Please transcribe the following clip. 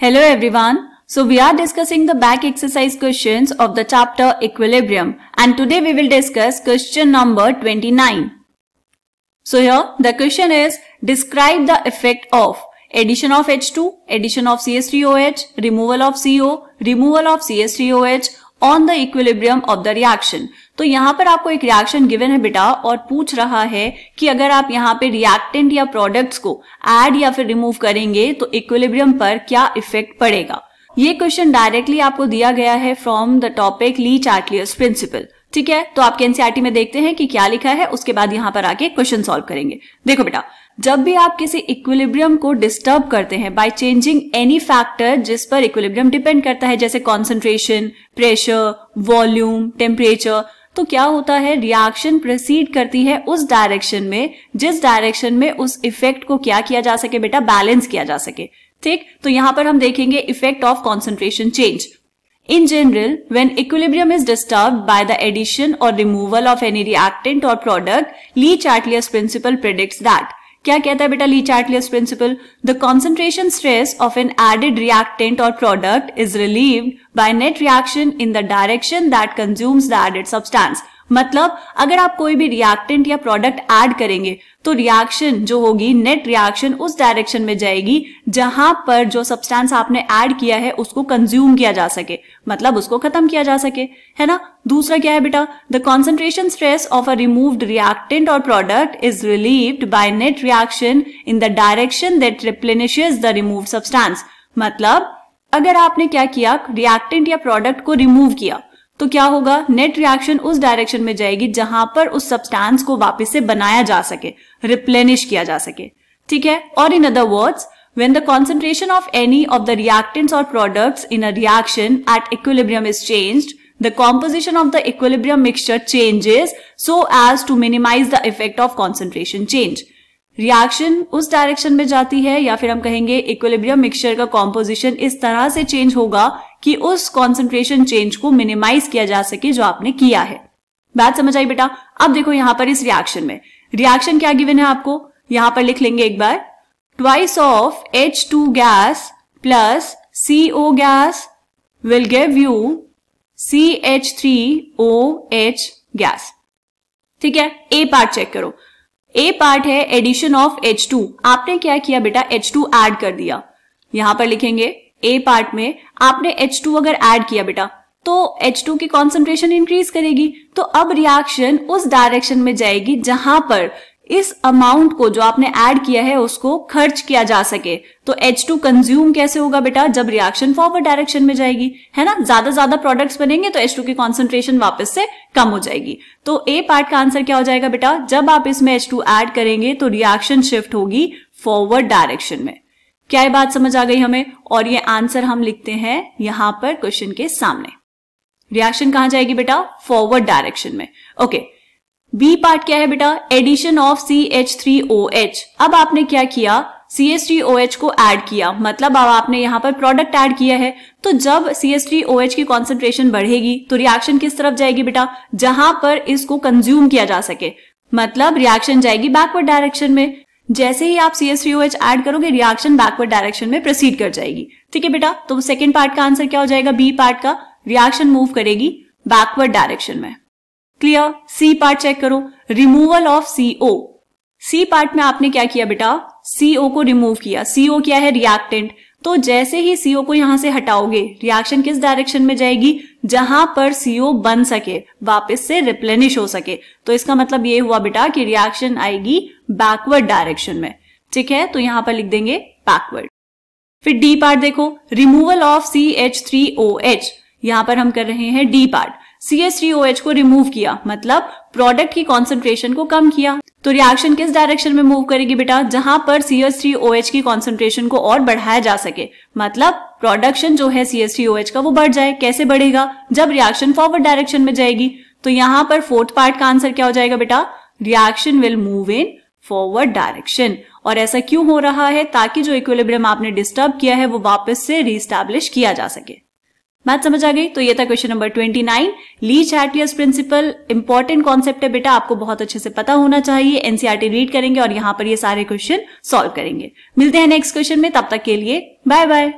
Hello everyone. So we are discussing the back exercise questions of the chapter Equilibrium, and today we will discuss question number 29. So here the question is, describe the effect of addition of H2, addition of CH3OH, removal of CO, removal of CH3OH on the equilibrium of the reaction. तो यहाँ पर आपको एक reaction given है बेटा और पूछ रहा है कि अगर आप यहाँ पे रिएक्टेंट या प्रोडक्ट्स को ऐड या फिर रिमूव करेंगे तो इक्विलिब्रियम पर क्या इफेक्ट पड़ेगा। ये क्वेश्चन डायरेक्टली आपको दिया गया है फ्रॉम द टॉपिक ली-चार्टियर्स प्रिंसिपल। ठीक है, तो आपके एनसीईआरटी में देखते हैं कि क्या लिखा है, उसके बाद यहाँ पर आके क्वेश्चन सॉल्व करेंगे। देखो बेटा, जब भी आप किसी इक्विलिब्रियम को डिस्टर्ब करते हैं बाय चेंजिंग एनी फैक्टर जिस पर इक्विलिब्रियम डिपेंड करता है, जैसे कॉन्सेंट्रेशन, प्रेशर, वॉल्यूम, टेम्परेचर, तो क्या होता है, रिएक्शन प्रोसीड करती है उस डायरेक्शन में जिस डायरेक्शन में उस इफेक्ट को क्या किया जा सके बेटा, बैलेंस किया जा सके। ठीक, तो यहां पर हम देखेंगे effect of concentration change. In general, when equilibrium is disturbed by the addition or removal of any reactant or product, Lee-Chartier's principle predicts that. क्या कहता है बेटा Lee-Chartier's principle? The concentration stress of an added reactant or product is relieved by net reaction in the direction that consumes the added substance. मतलब अगर आप कोई भी reactant या प्रोडक्ट ऐड करेंगे तो रिएक्शन जो होगी, नेट रिएक्शन उस डायरेक्शन में जाएगी जहां पर जो सब्सटेंस आपने ऐड किया है उसको कंज्यूम किया जा सके, मतलब उसको खत्म किया जा सके, है ना। दूसरा क्या है बेटा, the concentration stress of a removed reactant और product is relieved by net reaction in the direction that replenishes the removed substance. मतलब अगर आपने क्या किया, रिएक्टेंट या प्रोडक्ट को रिमूव किया तो क्या होगा, नेट रिएक्शन उस डायरेक्शन में जाएगी जहां पर उस सब्सटेंस को वापस से बनाया जा सके, रिप्लेनिश किया जा सके। ठीक है, और in other words, when the concentration of any of the reactants or products in a reaction at equilibrium is changed, the composition of the equilibrium mixture changes so as to minimize the effect of concentration change. Reaction उस direction में जाती है या फिर हम कहेंगे equilibrium mixture का composition इस तरह से चेंज होगा कि उस कॉन्सेंट्रेशन चेंज को मिनिमाइज किया जा सके जो आपने किया है। बात समझ आई बेटा। अब देखो यहाँ पर इस रिएक्शन में रिएक्शन क्या गिवन है आपको, यहाँ पर लिख लेंगे एक बार, twice of H2 gas plus CO gas will give you CH3OH gas. ठीक है, ए पार्ट चेक करो। ए पार्ट है एडिशन ऑफ H2। आपने क्या किया बेटा, H2 ऐड कर दिया। यहां पर लिखेंगे ए पार्ट में आपने H2 अगर ऐड किया बेटा तो H2 की कॉन्सेंट्रेशन इंक्रीज करेगी, तो अब रिएक्शन उस डायरेक्शन में जाएगी जहां पर इस अमाउंट को जो आपने ऐड किया है उसको खर्च किया जा सके। तो H2 कंज्यूम कैसे होगा बेटा, जब रिएक्शन फॉरवर्ड डायरेक्शन में जाएगी, है ना। ज्यादा प्रोडक्ट्स बनेंगे तो H2 की कॉन्सेंट्रेशन वापस से कम हो जाएगी। तो ए पार्ट का आंसर क्या हो जाएगा बेटा, जब आप इसमें H2 ऐड करेंगे तो रिएक्शन शिफ्ट होगी फॉरवर्ड डायरेक्शन में। क्या ये बात समझ आ गई हमें? और ये आंसर हम लिखते हैं यहां पर क्वेश्चन के सामने। रिएक्शन कहां जाएगी बेटा, फॉरवर्ड डायरेक्शन में। ओके, बी पार्ट क्या है बेटा, एडिशन ऑफ CH3OH। अब आपने क्या किया, CH3OH को ऐड किया, मतलब अब आपने यहां पर प्रोडक्ट ऐड किया है। तो जब CH3OH की कॉन्सेंट्रेशन बढ़ेगी तो रिएक्शन किस तरफ जाएगी बेटा, जहां पर इसको कंज्यूम किया जा सके, मतलब रिएक्शन जाएगी बैकवर्ड डायरेक्शन में। जैसे ही आप CH3OH ऐड करोगे रिएक्शन बैकवर्ड डायरेक्शन में प्रोसीड कर जाएगी। ठीक है बेटा, तो सेकेंड पार्ट का आंसर क्या हो जाएगा, बी पार्ट का, रिएक्शन मूव करेगी बैकवर्ड डायरेक्शन में। क्लियर। सी पार्ट चेक करो, removal of CO। C part में आपने क्या किया बेटा, CO को रिमूव किया। CO क्या है, रिएक्टेंट। तो जैसे ही CO को यहां से हटाओगे रिएक्शन किस डायरेक्शन में जाएगी, जहां पर CO बन सके, वापस से रिप्लेनिश हो सके। तो इसका मतलब ये हुआ बेटा कि रिएक्शन आएगी बैकवर्ड डायरेक्शन में। ठीक है, तो यहां पर लिख देंगे बैकवर्ड। फिर डी पार्ट देखो, रिमूवल ऑफ CH3OH। यहां पर हम कर रहे हैं डी पार्ट। CH3OH को रिमूव किया, मतलब प्रोडक्ट की कॉन्सेंट्रेशन को कम किया। तो रिएक्शन किस डायरेक्शन में मूव करेगी बेटा, जहां पर CH3OH की कॉन्सेंट्रेशन को और बढ़ाया जा सके, मतलब प्रोडक्शन जो है CH3OH का वो बढ़ जाए। कैसे बढ़ेगा, जब रिएक्शन फॉरवर्ड डायरेक्शन में जाएगी। तो यहां पर फोर्थ पार्ट का आंसर क्या हो जाएगा बेटा, reaction will move in forward direction. और ऐसा क्यों हो रहा है, ताकि जो इक्विलिब्रियम आपने डिस्टर्ब किया है वो वापस से रीस्टैब्लिश किया जा सके। बात समझ आ गई। तो ये था question number 29। Le Chatelier's principle important concept है बेटा, आपको बहुत अच्छे से पता होना चाहिए। एनसीईआरटी रीड करेंगे और यहाँ पर ये सारे क्वेश्चन सॉल्व करेंगे। मिलते हैं नेक्स्ट क्वेश्चन में, तब तक के लिए बाय बाय।